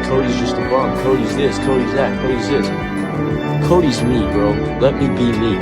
Cody's just a bum. Cody's this, Cody's that, Cody's this. Cody's me, bro. Let me be me.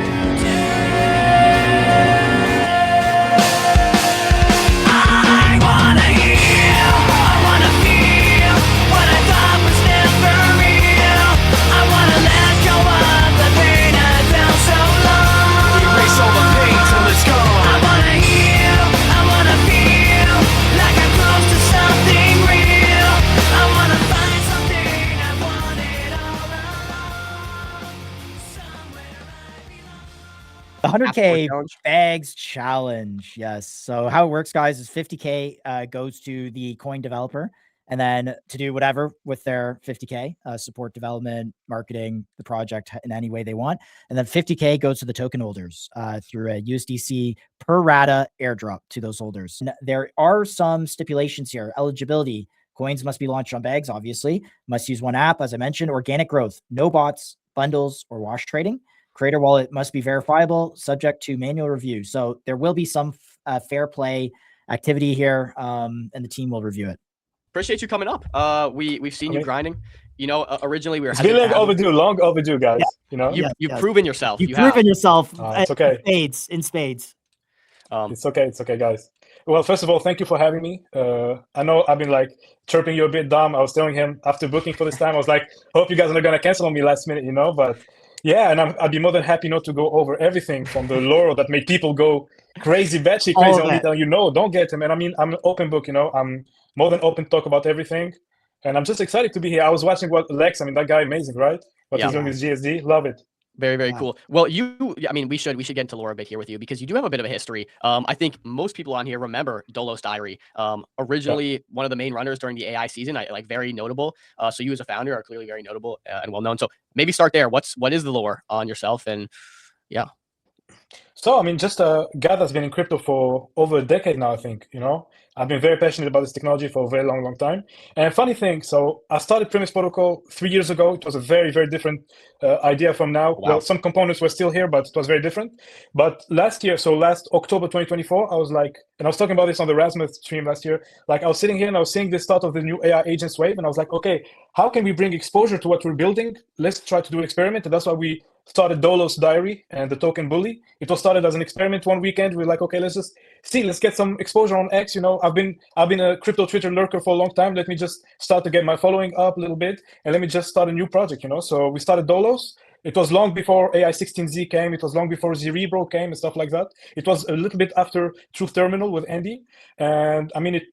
The 100K bags challenge. Yes. So how it works, guys, is 50K goes to the coin developer, and then to do whatever with their 50K, support development, marketing the project in any way they want. And then 50K goes to the token holders through a USDC per rata airdrop to those holders. And there are some stipulations here. Eligibility: coins must be launched on bags, obviously. Must use one app, as I mentioned. Organic growth: no bots, bundles, or wash trading. Creator wallet must be verifiable, subject to manual review. So there will be some fair play activity here, and the team will review it. Appreciate you coming up. We've seen you grinding. You know, originally we were. It's been long overdue, guys. Yeah. You know, you've proven yourself. You've proven yourself. It's okay. In spades. It's okay, guys. Well, first of all, thank you for having me. I know I've been like chirping you a bit dumb. I was telling him after booking for this time, I was like, hope you guys are not gonna cancel on me last minute, you know, but. Yeah, and I'd be more than happy not to go over everything from the lore that made people go crazy, batshit crazy on detail. You know, don't get him. And I mean, I'm an open book, you know. I'm more than open to talk about everything. And I'm just excited to be here. I was watching what Lex, I mean, that guy amazing, right? What he's doing with GSD. Love it. Very, very cool. Well, I mean, we should get into lore a bit here with you, because you do have a bit of a history. I think most people on here remember Dolos Diary. Originally one of the main runners during the AI season, like very notable. So you as a founder are clearly very notable and well known. So maybe start there. What is the lore on yourself? And yeah. So, I mean, just a guy that's been in crypto for over a decade now, I think, you know. I've been very passionate about this technology for a very long time. And funny thing, so I started Primis Protocol 3 years ago. It was a very different idea from now. Wow. Well, some components were still here, but it was very different. But last October 2024, I was like, and I was talking about this on the Rasmus stream last year, like I was sitting here and I was seeing the start of the new AI agents wave. And I was like, okay, how can we bring exposure to what we're building? Let's try to do an experiment. And that's why we started Dolos Diary and the token Bully. It was started as an experiment one weekend. We're like, okay, let's get some exposure on X. You know, I've been a crypto Twitter lurker for a long time. Let me just start to get my following up a little bit, and let me just start a new project, you know. So we started Dolos. It was long before AI16Z came. It was long before Zerebro came and stuff like that. It was a little bit after Truth Terminal with Andy. And I mean, it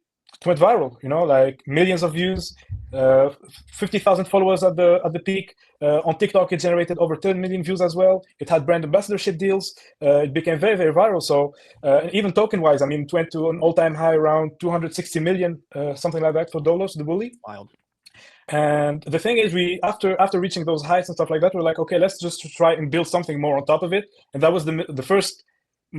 went viral, you know, like millions of views, 50,000 followers at the peak. On TikTok, it generated over 10 million views as well. It had brand ambassadorship deals. It became very viral. So even token-wise, I mean, it went to an all-time high around 260 million, something like that for Dolos, the Bully. Wild. And the thing is, we after reaching those heights and stuff like that, we're like, okay, let's just try and build something more on top of it. And that was the first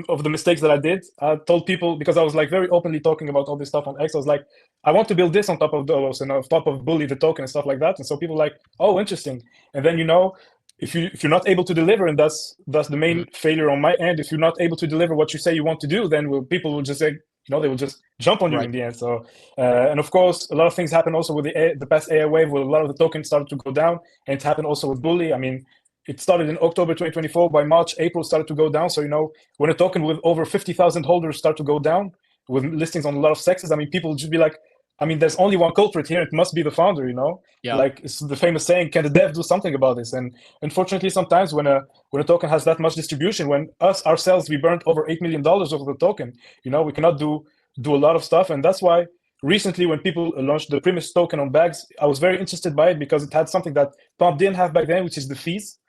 of the mistakes that I did. I told people, because I was like very openly talking about all this stuff on X, I was like, I want to build this on top of Dolos and on top of Bully, the token and stuff like that. And so people were like, oh, interesting. And then, you know, if you're not able to deliver, and that's the main failure on my end, if you're not able to deliver what you say you want to do, then people will just say, you know, they will just jump on you in the end. So, and of course, a lot of things happened also with the past AI wave, where a lot of the tokens started to go down, and it happened also with Bully. I mean, it started in October 2024. By March, April started to go down. So, you know, when a token with over 50,000 holders start to go down with listings on a lot of sexes, I mean, people would just be like, I mean, there's only one culprit here. It must be the founder, you know? Yeah. Like, it's the famous saying, can the dev do something about this? And unfortunately, sometimes when a token has that much distribution, when ourselves, we burned over $8 million over the token, you know, we cannot do a lot of stuff. And that's why recently, when people launched the Primis token on bags, I was very interested by it, because it had something that Pump didn't have back then, which is the fees.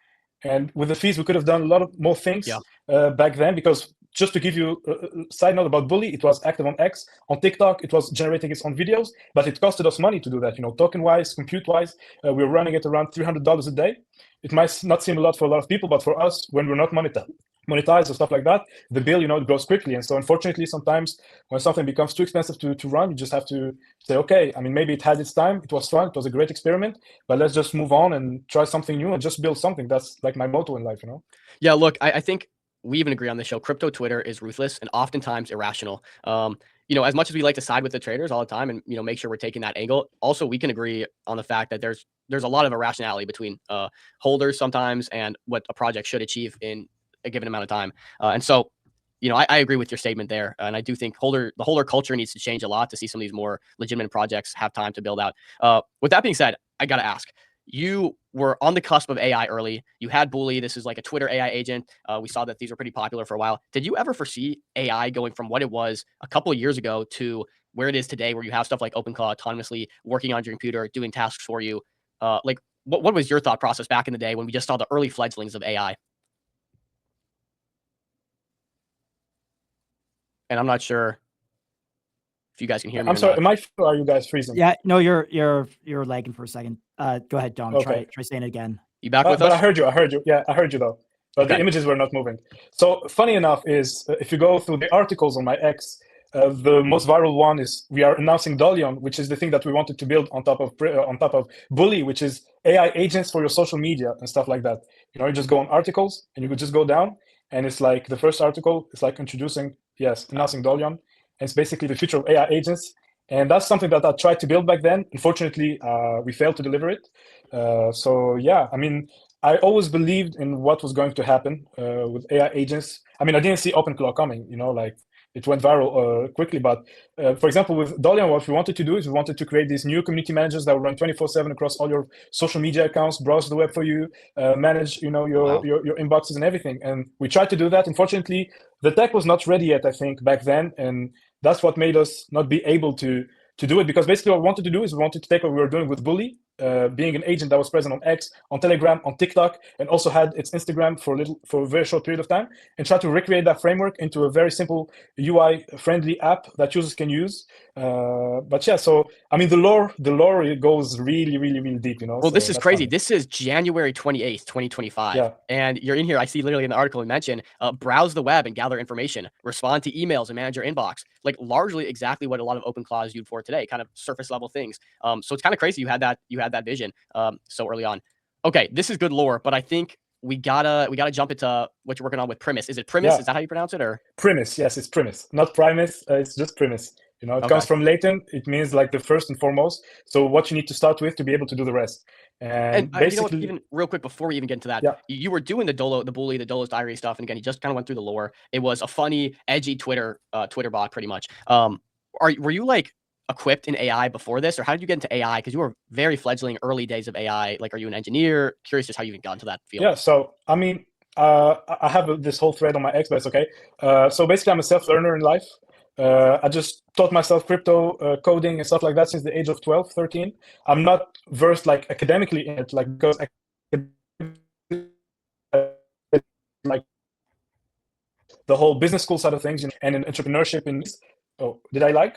And with the fees, we could have done a lot of more things back then, because just to give you a side note about Bully, it was active on X. On TikTok, it was generating its own videos, but it costed us money to do that. You know, token-wise, compute-wise, we were running at around $300 a day. It might not seem a lot for a lot of people, but for us, when we're not monetized or stuff like that, the bill, you know, it grows quickly. And so unfortunately, sometimes when something becomes too expensive to run, you just have to say, okay, I mean, maybe it had its time. It was fun. It was a great experiment, but let's just move on and try something new and just build something. That's like my motto in life, you know? Yeah, look, I think we even agree on this show. Crypto Twitter is ruthless and oftentimes irrational. you know, as much as we like to side with the traders all the time and, you know, make sure we're taking that angle, also we can agree on the fact that there's a lot of irrationality between holders sometimes and what a project should achieve in a given amount of time. And so, you know, I agree with your statement there. And I do think the holder culture needs to change a lot to see some of these more legitimate projects have time to build out. With that being said, I got to ask, you were on the cusp of AI early. You had Bully. This is like a Twitter AI agent. We saw that these were pretty popular for a while. Did you ever foresee AI going from what it was a couple of years ago to where it is today, where you have stuff like OpenClaw autonomously working on your computer, doing tasks for you? Like, what was your thought process back in the day when we just saw the early fledglings of AI? And I'm not sure if you guys can hear me. I'm sorry. Am I? Are you guys freezing? Yeah, no, you're lagging for a second. Go ahead, Dom. Okay. Try saying it again. You back with But us? I heard you. Yeah, I heard you though. But Okay. the images were not moving. So funny enough is if you go through the articles on my X, the most viral one is we are announcing Dolion, which is the thing that we wanted to build on top of Bully, which is AI agents for your social media and stuff like that. You know, you just go on articles and you could just go down, and it's like the first article is like announcing Dolion. And it's basically the future of AI agents. And that's something that I tried to build back then. Unfortunately, we failed to deliver it. So yeah, I mean, I always believed in what was going to happen with AI agents. I mean, I didn't see OpenClaw coming, you know, like it went viral quickly. But for example, with Dolion, what we wanted to do is we wanted to create these new community managers that will run 24/7 across all your social media accounts, browse the web for you, manage, you know, your inboxes and everything. And we tried to do that. Unfortunately, the tech was not ready yet, I think, back then. And that's what made us not be able to do it, because basically what we wanted to do is we wanted to take what we were doing with Bully, being an agent that was present on X, on Telegram, on TikTok, and also had its Instagram for a very short period of time, and try to recreate that framework into a very simple UI-friendly app that users can use. But yeah, so I mean, the lore it goes really, really, really deep, you know. Well, so this is crazy. funny. This is January 28th, 2025. Yeah. And you're in here. I see literally in the article you mentioned, browse the web and gather information, respond to emails and manage your inbox. Like largely exactly what a lot of OpenClaw is used for today, kind of surface level things. So it's kind of crazy you had that vision so early on. Okay, this is good lore, but I think we gotta jump into what you're working on with Primis. Is it Primis? Yeah. Is that how you pronounce it? Or Primis? Yes, it's Primis, not Primis. It's just Primis. You know, it comes from Latin. It means like the first and foremost. So what you need to start with to be able to do the rest. And basically, you know what, even real quick before we even get into that, you were doing the Bully, the Dolo's Diary stuff, and again, you just kind of went through the lore. It was a funny, edgy Twitter bot, pretty much. Were you like equipped in AI before this, or how did you get into AI? Because you were very fledgling early days of AI. Like, are you an engineer? Curious just how you even got into that field. Yeah. So I mean, I have this whole thread on my X, but it's okay. So basically, I'm a self-learner in life. I just taught myself crypto coding and stuff like that since the age of 12, 13. I'm not versed like academically in it, like because like the whole business school side of things, you know, and in entrepreneurship. Oh, did I lag?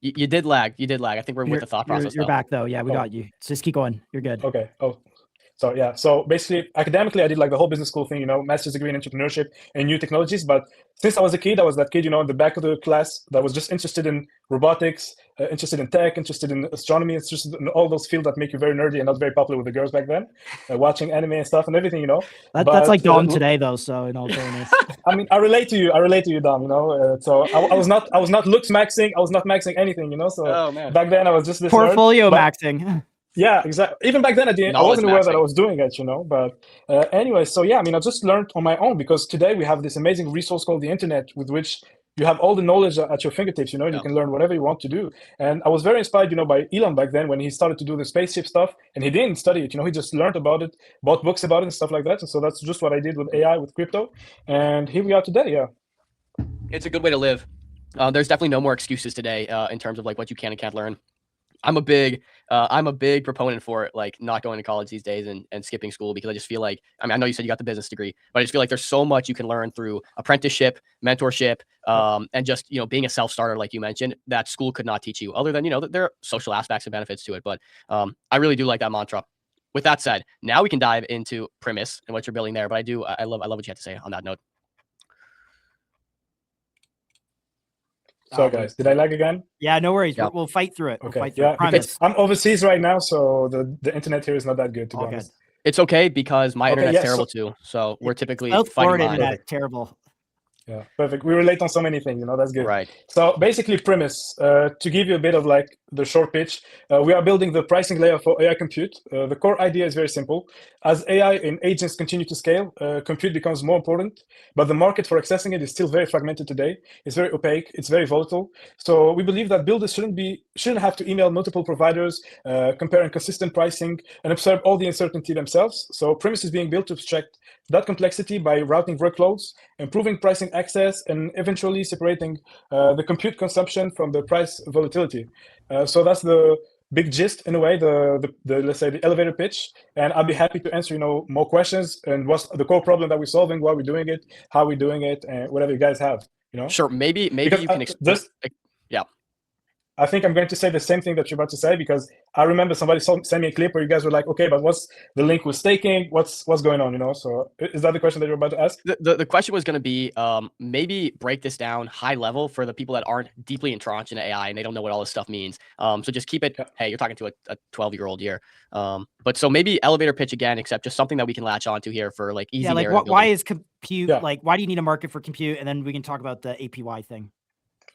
You did lag. You did lag. I think we're with the thought process. You're back though. Yeah, we got you. Just keep going. You're good. Okay. Oh. So yeah, so basically academically I did like the whole business school thing, you know, master's degree in entrepreneurship and new technologies. But since I was a kid, I was that kid, you know, in the back of the class that was just interested in robotics, interested in tech, interested in astronomy, interested in all those fields that make you very nerdy and not very popular with the girls back then, watching anime and stuff and everything, you know. That's like Dom today though, so in all fairness. I mean, I relate to you, Dom, you know. So I was not looks maxing, I was not maxing anything, you know. So back then I was just this portfolio nerd, maxing. Yeah, exactly. Even back then, I wasn't aware that I was doing it, you know. But anyway, so yeah, I mean, I just learned on my own, because today we have this amazing resource called the internet, with which you have all the knowledge at your fingertips, you know, and you can learn whatever you want to do. And I was very inspired, you know, by Elon back then when he started to do the spaceship stuff, and he didn't study it, you know, he just learned about it, bought books about it and stuff like that. And so that's just what I did with AI, with crypto. And here we are today, yeah. It's a good way to live. There's definitely no more excuses today in terms of like what you can and can't learn. I'm a big proponent for it, like not going to college these days and skipping school, because I just feel like, I mean, I know you said you got the business degree, but I just feel like there's so much you can learn through apprenticeship, mentorship, and just, you know, being a self-starter, like you mentioned, that school could not teach you, other than, you know, there are social aspects and benefits to it. But I really do like that mantra. With that said, now we can dive into Primis and what you're building there. But I love what you have to say on that note. So guys, did I lag again? Yeah, no worries. We'll fight through it. Okay. We'll fight through it. Because I'm overseas right now, so the internet here is not that good, to be honest. It's okay, because my internet's terrible too. So we're typically South Florida fighting internet terrible. Yeah, perfect. We relate on so many things, that's good. Right. So basically Primis, to give you a bit of like the short pitch, we are building the pricing layer for AI compute. The core idea is very simple. As AI and agents continue to scale, compute becomes more important, but the market for accessing it is still very fragmented today. It's very opaque, it's very volatile. So we believe that builders shouldn't have to email multiple providers, compare inconsistent pricing, and observe all the uncertainty themselves. So Primis is being built to abstract that complexity by routing workloads, improving pricing access, and eventually separating the compute consumption from the price volatility. So that's the big gist, in a way, the let's say the elevator pitch. And I'll be happy to answer more questions and what's the core problem that we're solving, why we're doing it, how we're doing it, and whatever you guys have. Sure. Maybe Because you can explain. Yeah. I think I'm going to say the same thing that you're about to say, because I remember somebody sent me a clip where you guys were like, okay, but what's the link with staking? What's going on, So is that the question that you're about to ask? The question was going to be maybe break this down high level for the people that aren't deeply entrenched in AI and they don't know what all this stuff means. So just keep it, hey, you're talking to a 12-year-old here. But so maybe elevator pitch again, except just something that we can latch onto here for like easy. Yeah, like why is compute, like why do you need a market for compute? And then we can talk about the APY thing.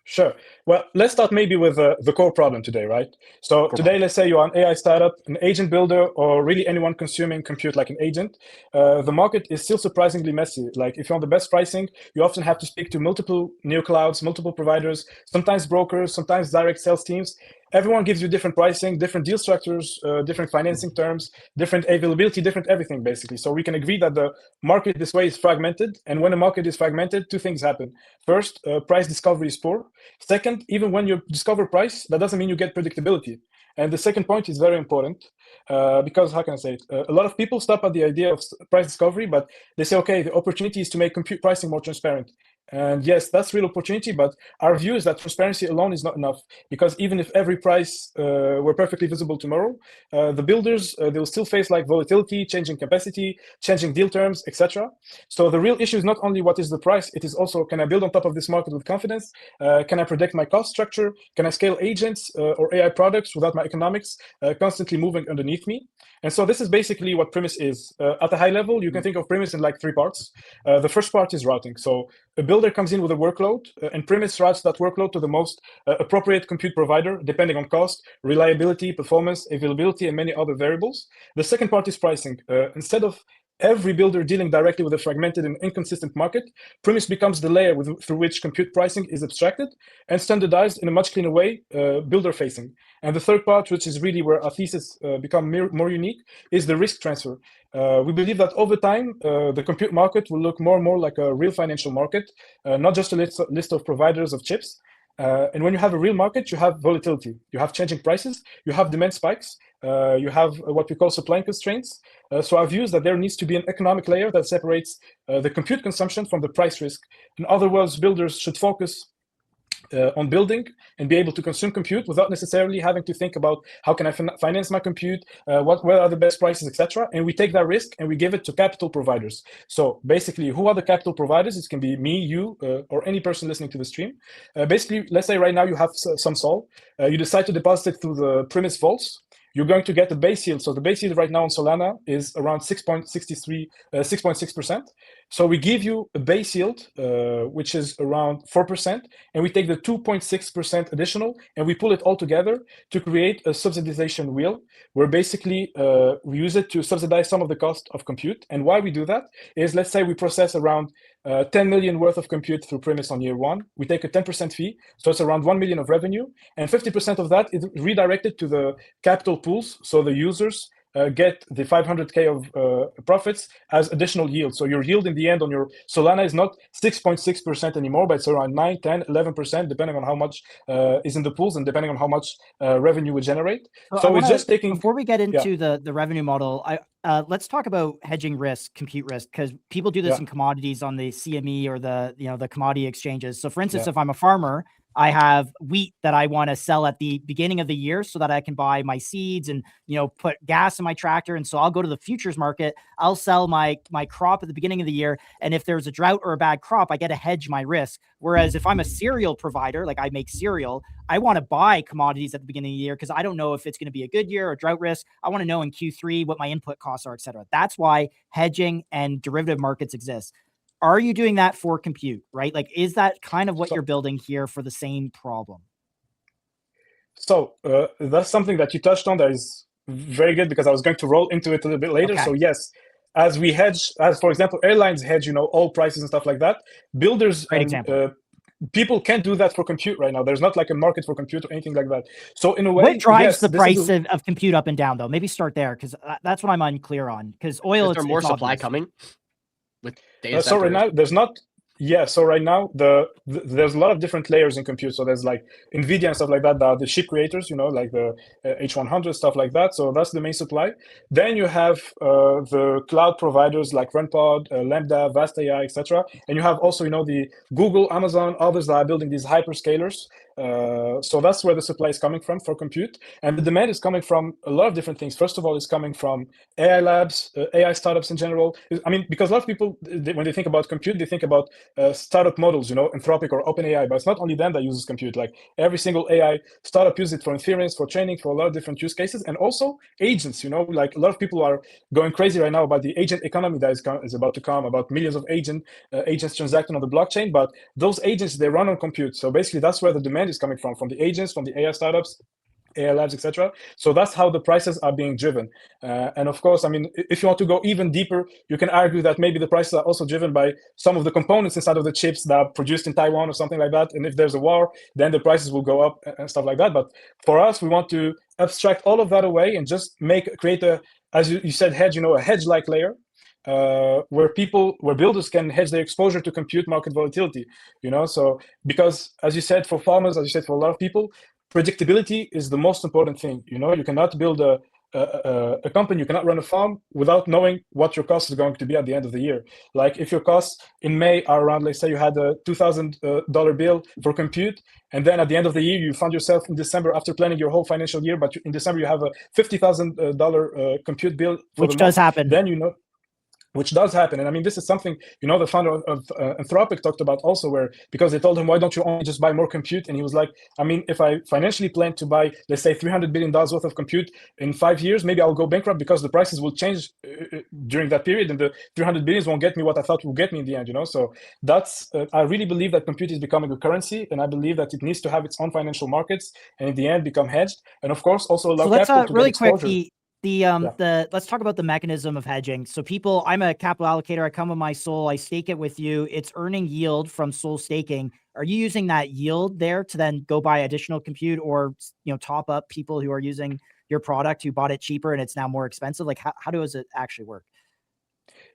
Sure. Well, let's start maybe with the core problem today, right? So today, let's say you're an AI startup, an agent builder, or really anyone consuming compute like an agent. The market is still surprisingly messy. Like if you want the best pricing, you often have to speak to multiple neoclouds, multiple providers, sometimes brokers, sometimes direct sales teams. Everyone gives you different pricing, different deal structures, different financing terms, different availability, different everything, basically. So we can agree that the market this way is fragmented. And when a market is fragmented, two things happen. First, price discovery is poor. Second, even when you discover price, that doesn't mean you get predictability. And the second point is very important because, how can I say it? A lot of people stop at the idea of price discovery, but they say, okay, the opportunity is to make compute pricing more transparent. And yes, that's real opportunity, but our view is that transparency alone is not enough, because even if every price were perfectly visible tomorrow, the builders, they'll still face like volatility, changing capacity, changing deal terms, etc. So the real issue is not only what is the price, it is also, can I build on top of this market with confidence? Can I predict my cost structure? Can I scale agents or AI products without my economics constantly moving underneath me? And so this is basically what Primis is. At a high level, you can think of Primis in like three parts. The first part is routing. So a builder comes in with a workload, and Primis routes that workload to the most appropriate compute provider, depending on cost, reliability, performance, availability, and many other variables. The second part is pricing. Instead of every builder dealing directly with a fragmented and inconsistent market, Primis becomes the layer through which compute pricing is abstracted and standardized in a much cleaner way, builder-facing. And the third part, which is really where our thesis become more unique, is the risk transfer. We believe that over time, the compute market will look more and more like a real financial market, not just a list of providers of chips. And when you have a real market, you have volatility, you have changing prices, you have demand spikes, you have what we call supply constraints. So our view is that there needs to be an economic layer that separates the compute consumption from the price risk. In other words, builders should focus on building and be able to consume compute without necessarily having to think about how can I finance my compute, where are the best prices, etc. And we take that risk and we give it to capital providers. So basically, who are the capital providers? It can be me, you, or any person listening to the stream. Basically, let's say right now you have some SOL. You decide to deposit it through the Primis vaults. You're going to get the base yield. So the base yield right now on Solana is around 6.6%. So we give you a base yield, which is around 4%, and we take the 2.6% additional, and we pull it all together to create a subsidization wheel, where basically we use it to subsidize some of the cost of compute. And why we do that is, let's say we process around 10 million worth of compute through Primis on year one. We take a 10% fee, so it's around 1 million of revenue, and 50% of that is redirected to the capital pools, so the users get the 500K of profits as additional yield. So your yield in the end on your Solana is not 6.6% anymore, but it's around 9, 10, 11%, depending on how much is in the pools and depending on how much revenue we generate. So it's just taking... Before we get into the revenue model, let's talk about hedging risk, compute risk, because people do this in commodities on the CME or the commodity exchanges. So for instance, if I'm a farmer, I have wheat that I want to sell at the beginning of the year so that I can buy my seeds and, put gas in my tractor. And so I'll go to the futures market. I'll sell my crop at the beginning of the year. And if there's a drought or a bad crop, I get to hedge my risk. Whereas if I'm a cereal provider, like I make cereal, I want to buy commodities at the beginning of the year because I don't know if it's going to be a good year or drought risk. I want to know in Q3 what my input costs are, et cetera. That's why hedging and derivative markets exist. are you doing that for compute, right? Like, is that kind of what you're building here for the same problem? So that's something that you touched on that is very good, because I was going to roll into it a little bit later. Okay. So yes, as we hedge, as for example, airlines hedge, oil prices and stuff like that, builders Great and example. people can't do that for compute right now. There's not like a market for compute or anything like that. So in a way, What drives yes, the this price is of compute up and down, though? Maybe start there, because that's what I'm unclear on. Because oil, Is there more supply coming with data so right centers? now there's not. Yeah, so right now there's a lot of different layers in compute. So there's like NVIDIA and stuff like that, the chip creators, like the H100 stuff like that. So that's the main supply. Then you have the cloud providers like Runpod, Lambda, Vast AI, etc. And you have also the Google, Amazon, others that are building these hyperscalers. So that's where the supply is coming from for compute, and the demand is coming from a lot of different things. First of all, it's coming from AI labs, AI startups in general. I mean, because a lot of people, when they think about compute, they think about startup models, Anthropic or OpenAI, but it's not only them that uses compute. Like every single AI startup uses it for inference, for training, for a lot of different use cases, and also agents. Like a lot of people are going crazy right now about the agent economy that is about to come, about millions of agents transacting on the blockchain. But those agents, they run on compute. So basically, that's where the demand is coming from the agents, from the AI startups, AI labs, etc. So that's how the prices are being driven. And of course, I mean, if you want to go even deeper, you can argue that maybe the prices are also driven by some of the components inside of the chips that are produced in Taiwan or something like that. And if there's a war, then the prices will go up and stuff like that. But for us, we want to abstract all of that away and just create a, as you said, hedge, a hedge-like layer. Where builders can hedge their exposure to compute market volatility, so because as you said, for farmers, as you said, for a lot of people, predictability is the most important thing. You cannot build a company, you cannot run a farm without knowing what your cost is going to be at the end of the year. Like if your costs in May are around, let's say you had a $2,000 bill for compute, and then at the end of the year you found yourself in December, after planning your whole financial year, but in December you have a $50,000 compute bill for which does happen. Then which does happen. And I mean, this is something, the founder of Anthropic talked about also, where, because they told him, why don't you only just buy more compute? And he was like, I mean, if I financially plan to buy, let's say, $300 billion worth of compute in 5 years, maybe I'll go bankrupt because the prices will change during that period, and the 300 billions won't get me what I thought would get me in the end, So that's, I really believe that compute is becoming a currency, and I believe that it needs to have its own financial markets, and in the end become hedged. And of course, also allow capital to really get exposure. quick, let's talk about the mechanism of hedging. So I'm a capital allocator. I come with my SOL, I stake it with you. It's earning yield from SOL staking. Are you using that yield there to then go buy additional compute, or, top up people who are using your product who bought it cheaper and it's now more expensive? Like how does it actually work?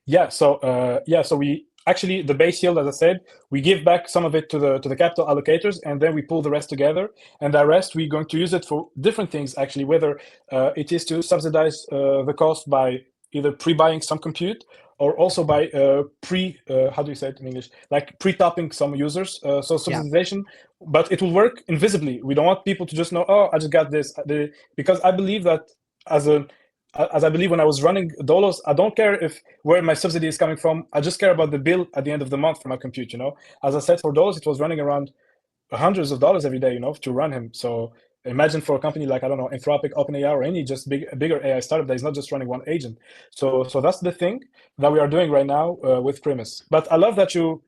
Yeah. So we actually, the base yield, as I said, we give back some of it to the capital allocators, and then we pull the rest together. And the rest, we're going to use it for different things, actually, whether it is to subsidize the cost by either pre-buying some compute, or also by how do you say it in English? Like pre-topping some users. So subsidization, but it will work invisibly. We don't want people to just know, oh, I just got this. Because I believe that as I believe when I was running Dolos, I don't care where my subsidy is coming from. I just care about the bill at the end of the month for my compute. As I said, for Dolos, it was running around hundreds of dollars every day, to run him. So imagine for a company like, I don't know, Anthropic, OpenAI, or any just bigger AI startup that is not just running one agent. So that's the thing that we are doing right now with Primis. But I love that you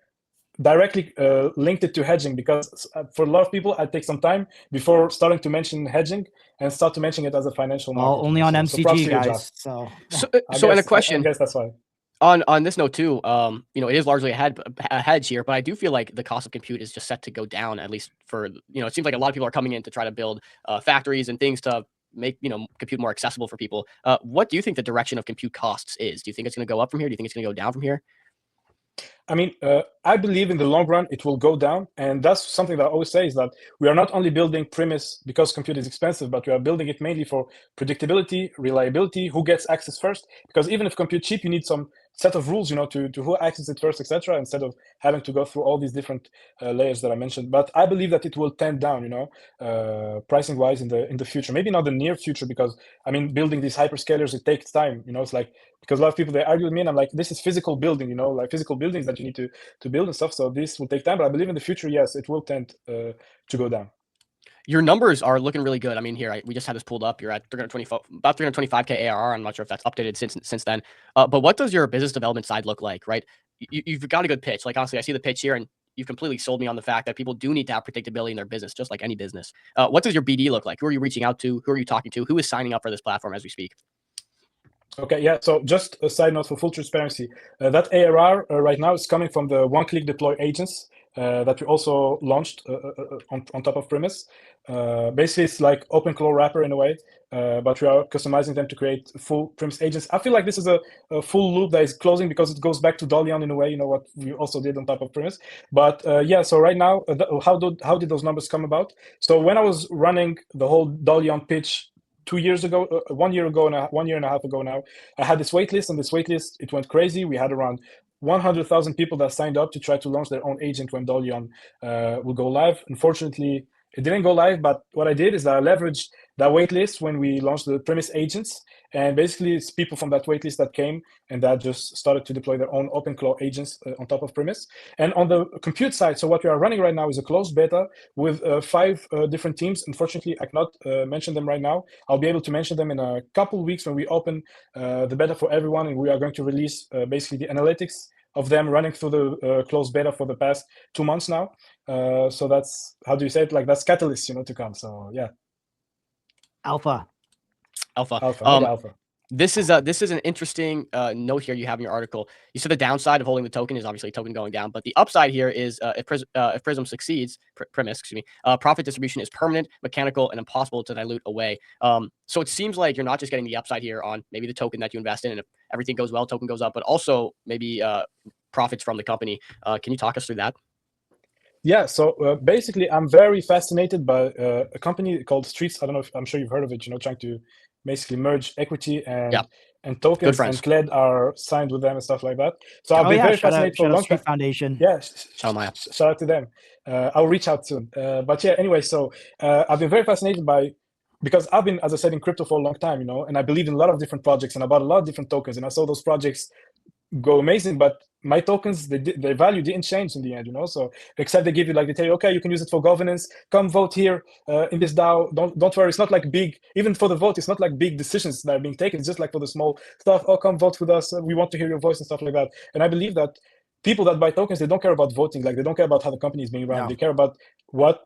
directly linked it to hedging, because for a lot of people, it takes some time before starting to mention hedging and start to mention it as a financial market. Well, only on MCG, guys. So and a question. I guess that's why. On this note too, it is largely a hedge here, but I do feel like the cost of compute is just set to go down, at least for, it seems like a lot of people are coming in to try to build factories and things to make, compute more accessible for people. What do you think the direction of compute costs is? Do you think it's going to go up from here? Do you think it's going to go down from here? I mean, I believe in the long run it will go down, and that's something that I always say, is that we are not only building Primis because compute is expensive, but we are building it mainly for predictability, reliability, who gets access first. Because even if compute cheap, you need some set of rules, to who accesses it first, etc., instead of having to go through all these different layers that I mentioned. But I believe that it will tend down, pricing wise in the future. Maybe not the near future, because I mean, building these hyperscalers, it takes time. It's like, because a lot of people, they argue with me, and I'm like, this is physical building, like physical buildings that you need to build and stuff. So this will take time, but I believe in the future, yes, it will tend to go down. Your numbers are looking really good. I mean, here we just had this pulled up. You're at about 325K ARR. I'm not sure if that's updated since then. But what does your business development side look like, right? you've got a good pitch. Like, honestly, I see the pitch here, and you've completely sold me on the fact that people do need to have predictability in their business, just like any business. What does your BD look like? Who are you reaching out to? Who are you talking to? Who is signing up for this platform as we speak? Okay, yeah. So just a side note for full transparency, that ARR right now is coming from the one-click deploy agents that we also launched on top of Primis. Basically, it's like OpenClaw wrapper in a way, but we are customizing them to create full Primis agents. I feel like this is a full loop that is closing because it goes back to Dolion in a way, what we also did on top of Primis. But yeah, so right now, how did those numbers come about? So when I was running the whole Dolion pitch 2 years ago, 1 year ago, and 1 year and a half ago now, I had this wait list, and this wait list, it went crazy. We had around 100,000 people that signed up to try to launch their own agent when Dolion will go live. Unfortunately, it didn't go live, but what I did is that I leveraged that wait list when we launched the Primis agents. And basically, it's people from that waitlist that came and that just started to deploy their own OpenClaw agents on top of Primis. And on the compute side, so what we are running right now is a closed beta with 5 different teams. Unfortunately, I cannot mention them right now. I'll be able to mention them in a couple of weeks when we open the beta for everyone, and we are going to release basically the analytics of them running through the closed beta for the past 2 months now. So that's, how do you say it? Like, that's catalyst, to come. So yeah. Alpha. Alpha. This is an interesting note here you have in your article. You said the downside of holding the token is obviously token going down, but the upside here is if Prism succeeds, Primis, profit distribution is permanent, mechanical, and impossible to dilute away. So it seems like you're not just getting the upside here on maybe the token that you invest in, and if everything goes well, token goes up, but also maybe profits from the company. Can you talk us through that? Yeah, so basically, I'm very fascinated by a company called Streets. I don't know if I'm sure you've heard of it. Trying to basically merge equity and tokens, and Kled are signed with them and stuff like that. So I've been very fascinated for a long time. Foundation. Yeah, shout out to them. I'll reach out soon. But yeah, anyway, so I've been very fascinated by, because I've been, as I said, in crypto for a long time, and I believed in a lot of different projects, and I bought a lot of different tokens, and I saw those projects go amazing, but my tokens, their value didn't change in the end, so except they give you, like, they tell you, okay, you can use it for governance, come vote here in this DAO, don't worry, it's not like big, even for the vote, it's not like big decisions that are being taken, it's just like for the small stuff, oh, come vote with us, we want to hear your voice and stuff like that. And I believe that people that buy tokens, they don't care about voting, like, they don't care about how the company is being run. They care about what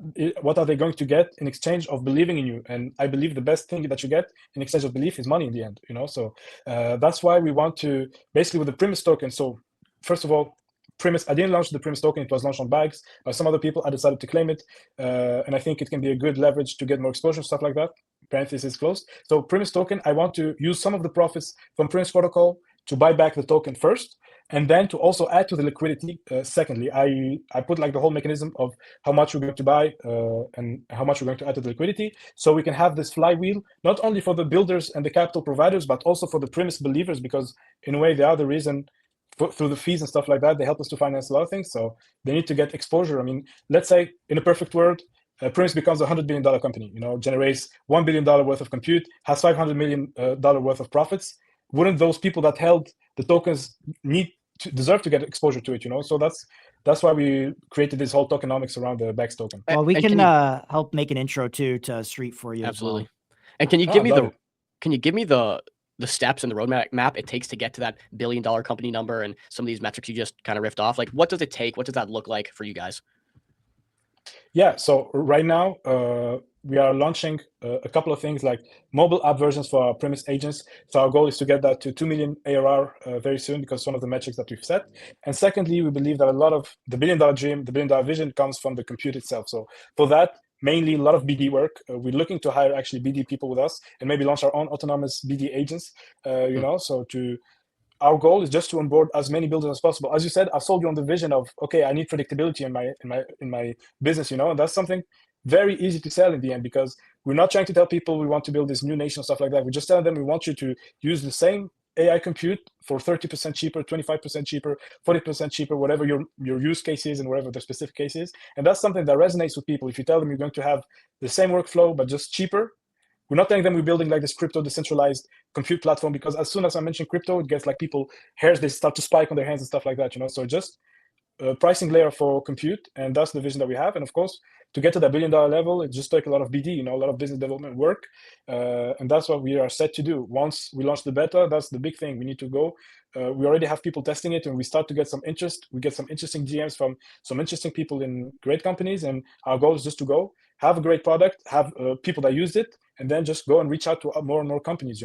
are they going to get in exchange of believing in you. And I believe the best thing that you get in exchange of belief is money in the end, so that's why we want to, basically, with the Primis token. So first of all, Primis, I didn't launch the Primis token, it was launched on Bags by some other people. I decided to claim it, and I think it can be a good leverage to get more exposure, stuff like that. Parenthesis closed. So Primis token, I want to use some of the profits from Primis Protocol to buy back the token first, and then to also add to the liquidity. Secondly, I put like the whole mechanism of how much we're going to buy and how much we're going to add to the liquidity, so we can have this flywheel, not only for the builders and the capital providers, but also for the Primis believers, because in a way they are the reason, through the fees and stuff like that, they help us to finance a lot of things. So they need to get exposure. I mean, let's say in a perfect world, Primis becomes a $100 billion company, generates $1 billion worth of compute, has $500 million worth of profits. Wouldn't those people that held the tokens deserve to get exposure to it? So that's why we created this whole tokenomics around the Bags token. Well, we can help make an intro to Street for you. Absolutely. As well. And can you give me the steps and the roadmap it takes to get to that $1 billion company number and some of these metrics you just kind of riffed off? Like, what does it take? What does that look like for you guys? Yeah, so right now we are launching a couple of things, like mobile app versions for our Primis agents. So our goal is to get that to 2 million ARR very soon, because it's one of the metrics that we've set. And secondly, we believe that a lot of the $1 billion dream, the $1 billion vision, comes from the compute itself. So for that, mainly a lot of BD work. We're looking to hire actually BD people with us and maybe launch our own autonomous BD agents, so our goal is just to onboard as many builders as possible. As you said, I've sold you on the vision of, okay, I need predictability in my business, and that's something very easy to sell in the end, because we're not trying to tell people we want to build this new nation or stuff like that. We're just telling them we want you to use the same AI compute for 30% cheaper, 25% cheaper, 40% cheaper, whatever your use case is and whatever the specific case is. And that's something that resonates with people. If you tell them you're going to have the same workflow, but just cheaper, we're not telling them we're building like this crypto decentralized compute platform, because as soon as I mention crypto, it gets like people hairs, they start to spike on their hands and stuff like that, So just a pricing layer for compute, and that's the vision that we have. And of course, to get to that $1 billion level, it just took a lot of BD, a lot of business development work. And that's what we are set to do. Once we launch the beta, that's the big thing. We need to go. We already have people testing it, and we start to get some interest. We get some interesting GMs from some interesting people in great companies. And our goal is just to go, have a great product, have people that use it, and then just go and reach out to more and more companies,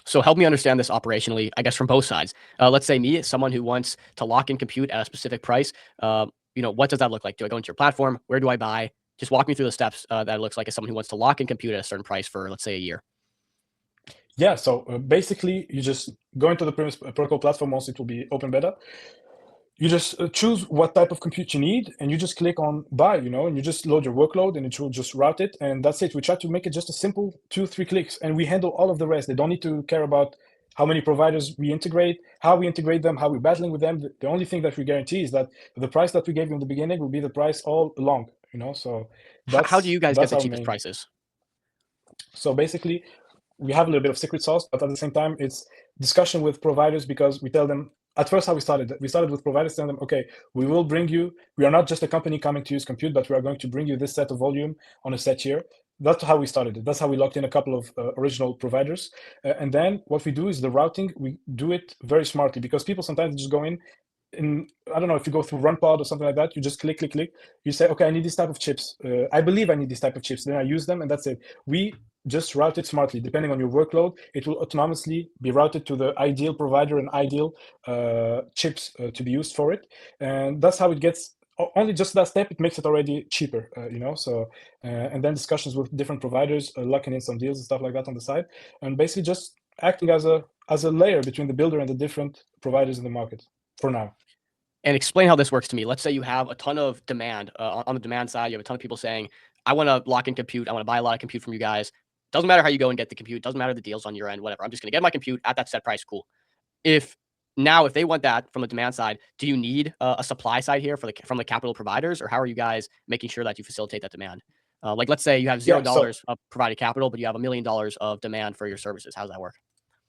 So help me understand this operationally, I guess, from both sides. Let's say me, someone who wants to lock in compute at a specific price. What does that look like? Do I go into your platform? Where do I buy? Just walk me through the steps that it looks like as someone who wants to lock in compute at a certain price for, let's say, a year. Yeah, so basically, you just go into the Primis Protocol platform once it will be open beta. You just choose what type of compute you need, and you just click on buy, and you just load your workload, and it will just route it, and that's it. We try to make it just a simple 2-3 clicks, and we handle all of the rest. They don't need to care about how many providers we integrate, how we integrate them, how we're battling with them. The only thing that we guarantee is that the price that we gave you in the beginning will be the price all along, So How do you guys get the our cheapest main prices? So basically, we have a little bit of secret sauce, but at the same time, it's discussion with providers, because we tell them, at first how we started with providers telling them, okay, we are not just a company coming to use compute, but we are going to bring you this set of volume on a set year. That's how we started it. That's how we locked in a couple of original providers. And then what we do is the routing, we do it very smartly, because people sometimes just go in, I don't know, if you go through RunPod or something like that, you just click. You say, okay, I need this type of chips. I believe I need this type of chips. Then I use them, and that's it. We just route it smartly. Depending on your workload, it will autonomously be routed to the ideal provider and ideal chips to be used for it. And that's how it gets. Only just that step, it makes it already cheaper, So, and then discussions with different providers, locking in some deals and stuff like that on the side, and basically just acting as a layer between the builder and the different providers in the market for now. And explain how this works to me. Let's say you have a ton of demand on the demand side. You have a ton of people saying, I want to lock in compute. I want to buy a lot of compute from you guys. Doesn't matter how you go and get the compute. Doesn't matter the deals on your end, whatever. I'm just going to get my compute at that set price. Cool. If they want that from the demand side, do you need a supply side here from the capital providers, or how are you guys making sure that you facilitate that demand? Let's say you have $0 of provided capital, but you have $1 million of demand for your services. How does that work?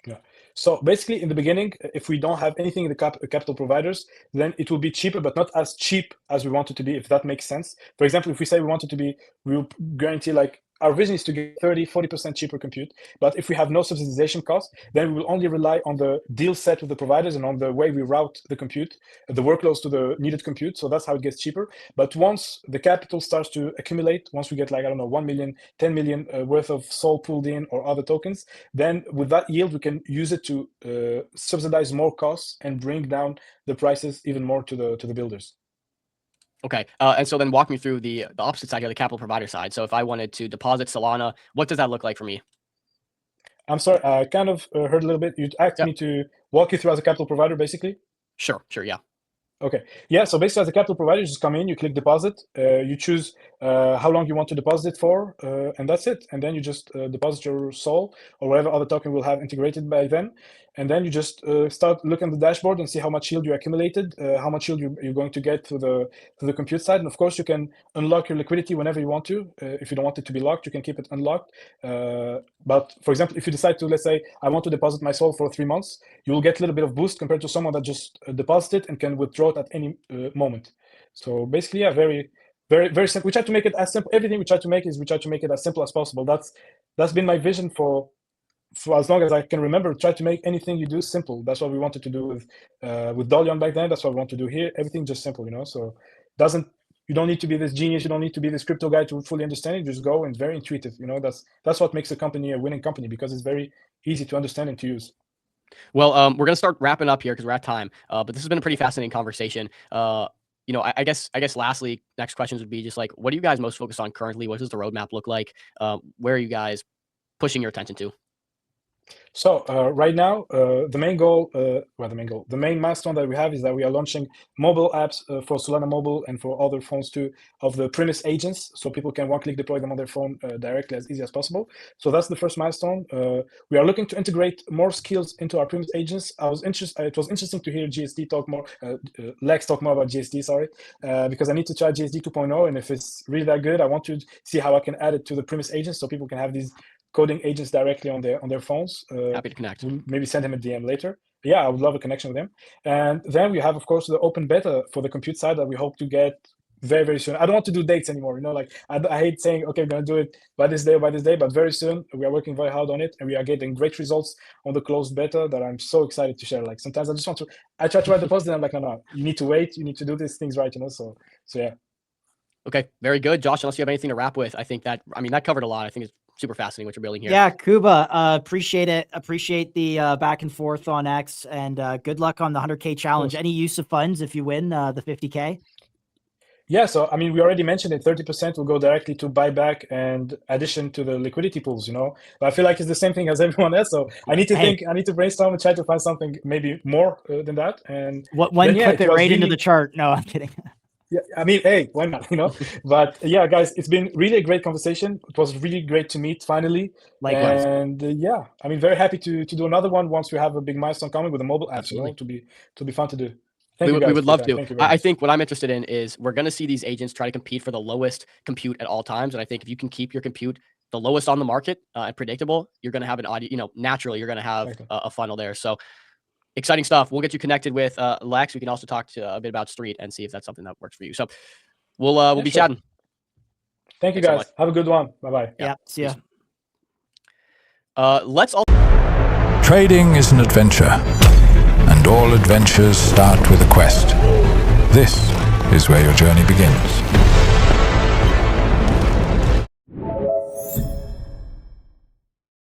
Yeah. So basically, in the beginning, if we don't have anything in the capital providers, then it will be cheaper, but not as cheap as we want it to be, if that makes sense. For example, if we say we want it to be, we'll guarantee, like, our vision is to get 30-40% cheaper compute. But if we have no subsidization cost, then we will only rely on the deal set with the providers and on the way we route the compute, the workloads to the needed compute. So that's how it gets cheaper. But once the capital starts to accumulate, once we get, like, I don't know, 1 million, 10 million worth of SOL pulled in or other tokens, then with that yield, we can use it to subsidize more costs and bring down the prices even more to the builders. Okay. And so then walk me through the opposite side here, the capital provider side. So if I wanted to deposit Solana, what does that look like for me? I'm sorry, I kind of heard a little bit. You asked me to walk you through as a capital provider, basically? Sure. Yeah. Okay. Yeah, so basically as a capital provider, you just come in, you click deposit, you choose how long you want to deposit it for, and that's it. And then you just deposit your SOL or whatever other token we'll have integrated by then. And then you just start looking at the dashboard and see how much yield you accumulated, how much yield you're going to get to the compute side. And of course, you can unlock your liquidity whenever you want to. If you don't want it to be locked, you can keep it unlocked. But for example, if you decide to, let's say, I want to deposit my SOL for 3 months, you will get a little bit of boost compared to someone that just deposited and can withdraw it at any moment. So basically, yeah, very, very, very simple. We try to make it as simple. Everything we try to make it as simple as possible. That's been my vision for as long as I can remember. Try to make anything you do simple. That's what we wanted to do with Dolion back then. That's what we want to do here. Everything just simple, So you don't need to be this genius. You don't need to be this crypto guy to fully understand it. Just go, and very intuitive. That's what makes a company a winning company, because it's very easy to understand and to use. Well, we're going to start wrapping up here because we're at time. But this has been a pretty fascinating conversation. I guess lastly, next questions would be just like, what are you guys most focused on currently? What does the roadmap look like? Where are you guys pushing your attention to? So right now, the main milestone that we have is that we are launching mobile apps for Solana Mobile and for other phones too, of the Primis agents, so people can one-click deploy them on their phone directly, as easy as possible. So that's the first milestone. We are looking to integrate more skills into our Primis agents. It was interesting to hear GSD talk more, Lex talk more about GSD, sorry, because I need to try GSD 2.0, and if it's really that good, I want to see how I can add it to the Primis agents so people can have these coding agents directly on their phones. Happy to connect. We'll maybe send him a DM later. But yeah, I would love a connection with him. And then we have, of course, the open beta for the compute side that we hope to get very, very soon. I don't want to do dates anymore. You know, like I hate saying, okay, we're gonna do it by this day, but very soon. We are working very hard on it, and we are getting great results on the closed beta that I'm so excited to share. Like sometimes I try to write the post, and I'm like, no, you need to wait. You need to do these things right. You know, so yeah. Okay, very good, Josh. Unless you have anything to wrap with, I think that covered a lot. I think it's super fascinating what you're building here. Yeah, Kuba, appreciate it. Appreciate the back and forth on X, and good luck on the 100K challenge. Any use of funds if you win the 50K? Yeah, so I mean, we already mentioned it. 30% will go directly to buyback and addition to the liquidity pools. You know, but I feel like it's the same thing as everyone else. So I need to think. I need to brainstorm and try to find something maybe more than that. And clip it right into the chart. No, I'm kidding. Yeah, I mean, hey, why not? You know, but yeah, guys, it's been really a great conversation. It was really great to meet finally. Likewise. And yeah, I mean, very happy to do another one once we have a big milestone coming with the mobile apps. You know, to be fun to do. We would love to. I think what I'm interested in is we're going to see these agents try to compete for the lowest compute at all times. And I think if you can keep your compute the lowest on the market and predictable, you're going to have an audience, you know, naturally you're going to have a funnel there. So exciting stuff. We'll get you connected with Lex. We can also talk to a bit about Street and see if that's something that works for you. So we'll be chatting. Thank you, guys. Have a good one. Bye-bye. Yeah. See ya. Let's all. Trading is an adventure, and all adventures start with a quest. This is where your journey begins.